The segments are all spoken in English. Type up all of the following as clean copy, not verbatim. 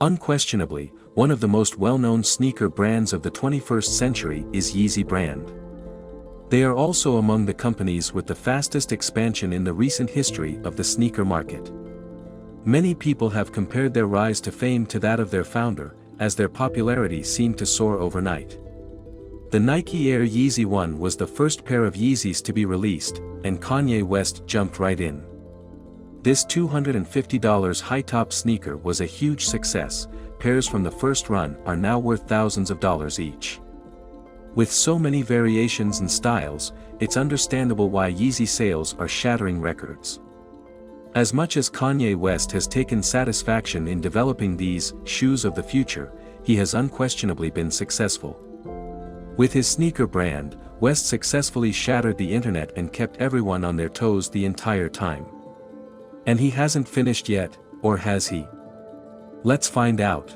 Unquestionably, one of the most well-known sneaker brands of the 21st century is Yeezy brand. They are also among the companies with the fastest expansion in the recent history of the sneaker market. Many people have compared their rise to fame to that of their founder, as their popularity seemed to soar overnight. The Nike Air Yeezy 1 was the first pair of Yeezys to be released, and Kanye West jumped right in. This $250 high-top sneaker was a huge success. Pairs from the first run are now worth thousands of dollars each. With so many variations and styles, it's understandable why Yeezy sales are shattering records. As much as Kanye West has taken satisfaction in developing these shoes of the future, he has unquestionably been successful. With his sneaker brand, West successfully shattered the internet and kept everyone on their toes the entire time. And he hasn't finished yet, or has he? Let's find out.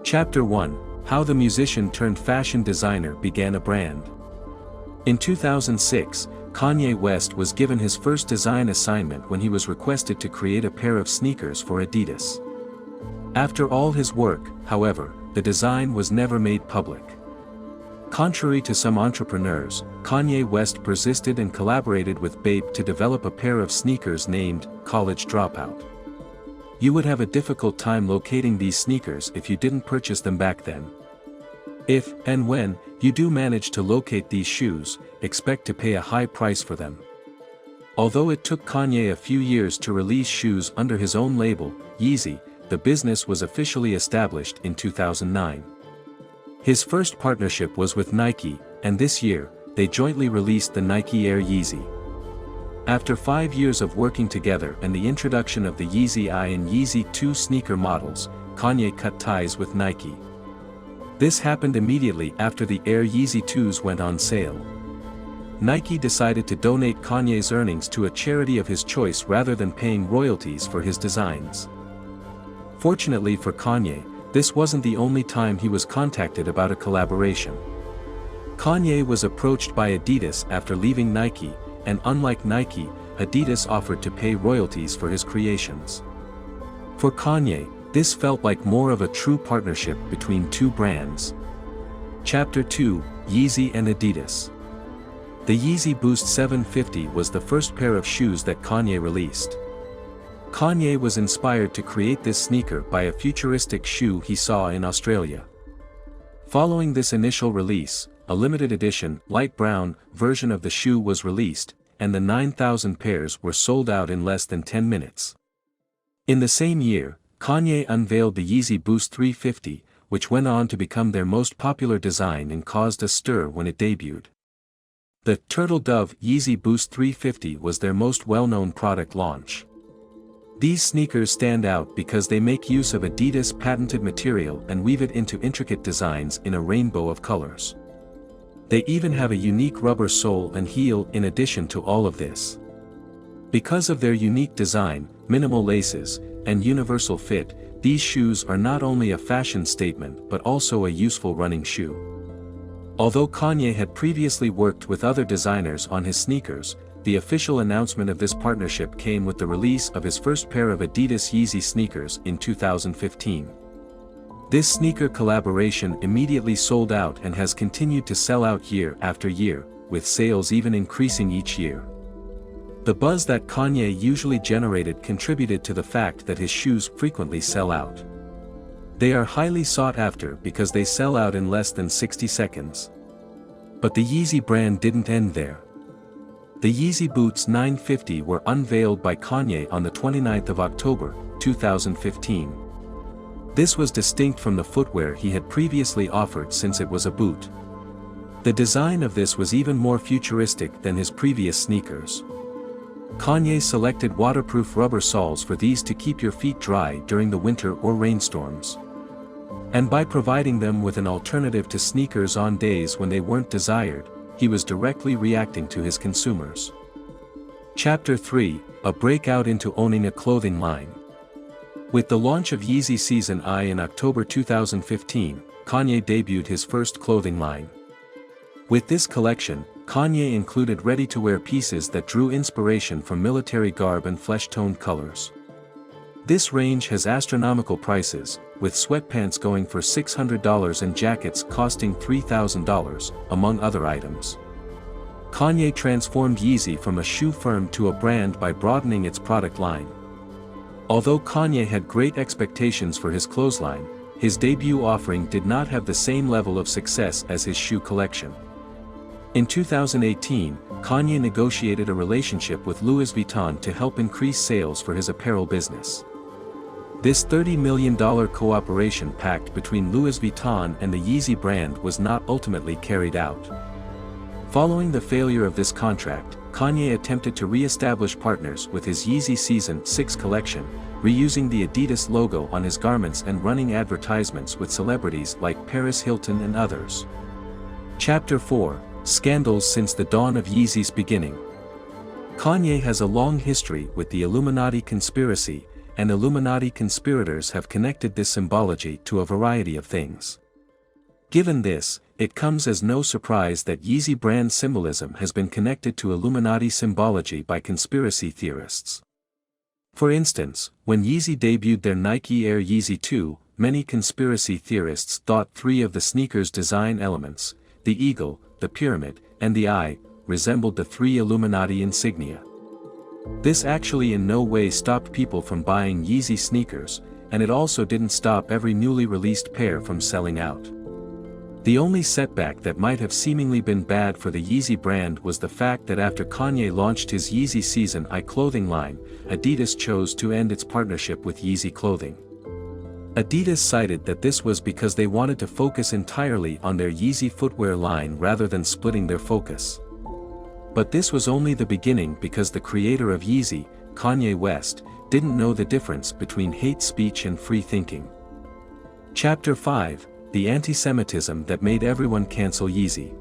Chapter 1: How the musician turned fashion designer began a brand. In 2006, Kanye West was given his first design assignment when he was requested to create a pair of sneakers for Adidas. After all his work, however, the design was never made public. Contrary to some entrepreneurs, Kanye West persisted and collaborated with Bape to develop a pair of sneakers named College Dropout. You would have a difficult time locating these sneakers if you didn't purchase them back then. If, and when, you do manage to locate these shoes, expect to pay a high price for them. Although it took Kanye a few years to release shoes under his own label, Yeezy, the business was officially established in 2009. His first partnership was with Nike, and this year, they jointly released the Nike Air Yeezy. After 5 years of working together and the introduction of the Yeezy I and Yeezy 2 sneaker models, Kanye cut ties with Nike. This happened immediately after the Air Yeezy 2s went on sale. Nike decided to donate Kanye's earnings to a charity of his choice rather than paying royalties for his designs. Fortunately for Kanye, this wasn't the only time he was contacted about a collaboration. Kanye was approached by Adidas after leaving Nike, and unlike Nike, Adidas offered to pay royalties for his creations. For Kanye, this felt like more of a true partnership between two brands. Chapter 2: Yeezy and Adidas. The Yeezy Boost 750 was the first pair of shoes that Kanye released. Kanye was inspired to create this sneaker by a futuristic shoe he saw in Australia. Following this initial release, a limited edition, light brown, version of the shoe was released, and the 9,000 pairs were sold out in less than 10 minutes. In the same year, Kanye unveiled the Yeezy Boost 350, which went on to become their most popular design and caused a stir when it debuted. The Turtle Dove Yeezy Boost 350 was their most well-known product launch. These sneakers stand out because they make use of Adidas' patented material and weave it into intricate designs in a rainbow of colors. They even have a unique rubber sole and heel in addition to all of this. Because of their unique design, minimal laces, and universal fit, these shoes are not only a fashion statement but also a useful running shoe. Although Kanye had previously worked with other designers on his sneakers, the official announcement of this partnership came with the release of his first pair of Adidas Yeezy sneakers in 2015. This sneaker collaboration immediately sold out and has continued to sell out year after year, with sales even increasing each year. The buzz that Kanye usually generated contributed to the fact that his shoes frequently sell out. They are highly sought after because they sell out in less than 60 seconds. But the Yeezy brand didn't end there. The Yeezy Boots 950 were unveiled by Kanye on the 29th of October, 2015. This was distinct from the footwear he had previously offered since it was a boot. The design of this was even more futuristic than his previous sneakers. Kanye selected waterproof rubber soles for these to keep your feet dry during the winter or rainstorms. And by providing them with an alternative to sneakers on days when they weren't desired, he was directly reacting to his consumers. Chapter 3: A breakout into owning a clothing line. With the launch of Yeezy Season I in October 2015, Kanye debuted his first clothing line. With this collection, Kanye included ready-to-wear pieces that drew inspiration from military garb and flesh-toned colors. This range has astronomical prices, with sweatpants going for $600 and jackets costing $3,000, among other items. Kanye transformed Yeezy from a shoe firm to a brand by broadening its product line. Although Kanye had great expectations for his clothesline, his debut offering did not have the same level of success as his shoe collection. In 2018, Kanye negotiated a relationship with Louis Vuitton to help increase sales for his apparel business. This $30 million cooperation pact between Louis Vuitton and the Yeezy brand was not ultimately carried out. Following the failure of this contract, Kanye attempted to re-establish partners with his Yeezy Season 6 collection, reusing the Adidas logo on his garments and running advertisements with celebrities like Paris Hilton and others. Chapter 4: Scandals since the dawn of Yeezy's beginning. Kanye has a long history with the Illuminati conspiracy, and Illuminati conspirators have connected this symbology to a variety of things. Given this, it comes as no surprise that Yeezy brand symbolism has been connected to Illuminati symbology by conspiracy theorists. For instance, when Yeezy debuted their Nike Air Yeezy 2, many conspiracy theorists thought three of the sneaker's design elements, the eagle, the pyramid, and the eye, resembled the three Illuminati insignia. This actually in no way stopped people from buying Yeezy sneakers, and it also didn't stop every newly released pair from selling out. The only setback that might have seemingly been bad for the Yeezy brand was the fact that after Kanye launched his Yeezy Season I clothing line, Adidas chose to end its partnership with Yeezy clothing. Adidas cited that this was because they wanted to focus entirely on their Yeezy footwear line rather than splitting their focus. But this was only the beginning because the creator of Yeezy, Kanye West, didn't know the difference between hate speech and free thinking. Chapter 5: The Antisemitism that made everyone cancel Yeezy.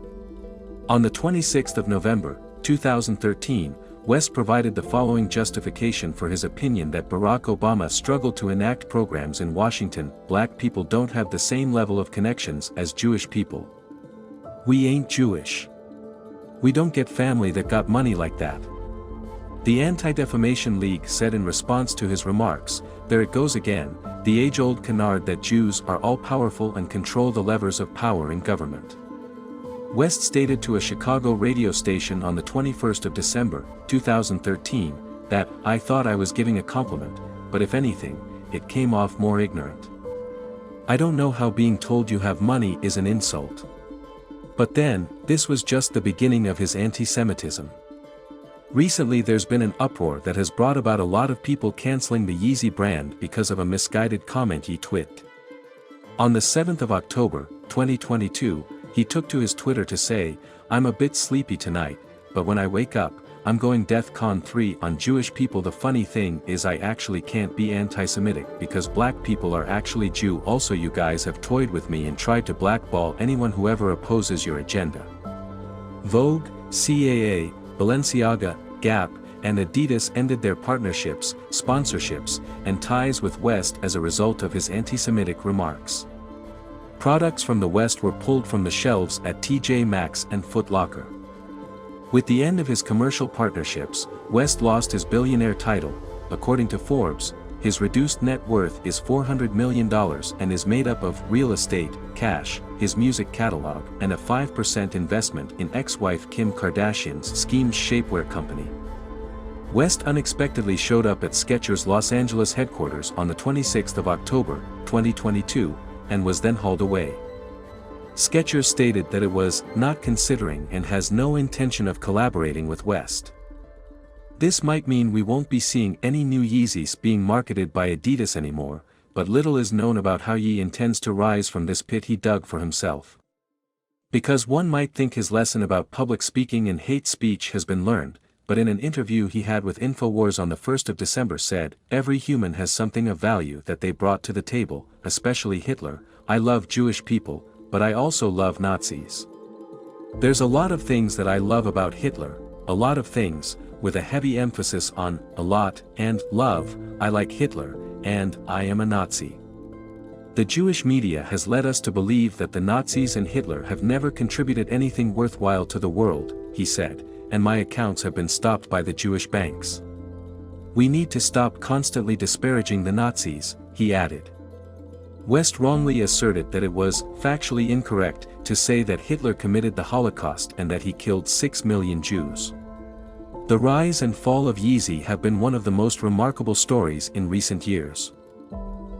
On the 26th of November, 2013, West provided the following justification for his opinion that Barack Obama struggled to enact programs in Washington: black people don't have the same level of connections as Jewish people. We ain't Jewish. We don't get family that got money like that. The Anti-Defamation League said in response to his remarks, "There it goes again, the age-old canard that Jews are all-powerful and control the levers of power in government." West stated to a Chicago radio station on the 21st of December, 2013, that, "I thought I was giving a compliment, but if anything, it came off more ignorant. I don't know how being told you have money is an insult." But then, this was just the beginning of his anti-Semitism. Recently there's been an uproar that has brought about a lot of people canceling the Yeezy brand because of a misguided comment he tweeted. On the 7th of October, 2022, he took to his Twitter to say, "I'm a bit sleepy tonight, but when I wake up, I'm going DEFCON 3 on Jewish people. The funny thing is I actually can't be anti-Semitic because black people are actually Jew. Also you guys have toyed with me and tried to blackball anyone who ever opposes your agenda." Vogue, CAA, Balenciaga, Gap, and Adidas ended their partnerships, sponsorships, and ties with West as a result of his anti-Semitic remarks. Products from the West were pulled from the shelves at TJ Maxx and Foot Locker. With the end of his commercial partnerships, West lost his billionaire title. According to Forbes, his reduced net worth is $400 million and is made up of real estate, cash, his music catalog, and a 5% investment in ex-wife Kim Kardashian's Schemes shapewear company. West unexpectedly showed up at Skechers' Los Angeles headquarters on the 26th of October, 2022, and was then hauled away. Skechers stated that it was not considering and has no intention of collaborating with West. This might mean we won't be seeing any new Yeezys being marketed by Adidas anymore, but little is known about how Ye intends to rise from this pit he dug for himself. Because one might think his lesson about public speaking and hate speech has been learned, but in an interview he had with InfoWars on the 1st of December said, "Every human has something of value that they brought to the table, especially Hitler. I love Jewish people, but I also love Nazis. There's a lot of things that I love about Hitler, a lot of things, with a heavy emphasis on a lot and love. I like Hitler, and I am a Nazi. The Jewish media has led us to believe that the Nazis and Hitler have never contributed anything worthwhile to the world," he said, "and my accounts have been stopped by the Jewish banks. We need to stop constantly disparaging the Nazis," he added. West wrongly asserted that it was factually incorrect to say that Hitler committed the Holocaust and that he killed 6 million Jews. The rise and fall of Yeezy have been one of the most remarkable stories in recent years.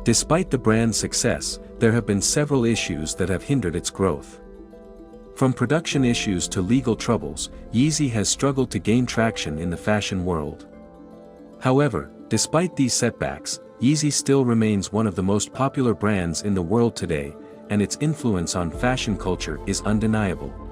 Despite the brand's success, there have been several issues that have hindered its growth. From production issues to legal troubles, Yeezy has struggled to gain traction in the fashion world. However, despite these setbacks, Yeezy still remains one of the most popular brands in the world today, and its influence on fashion culture is undeniable.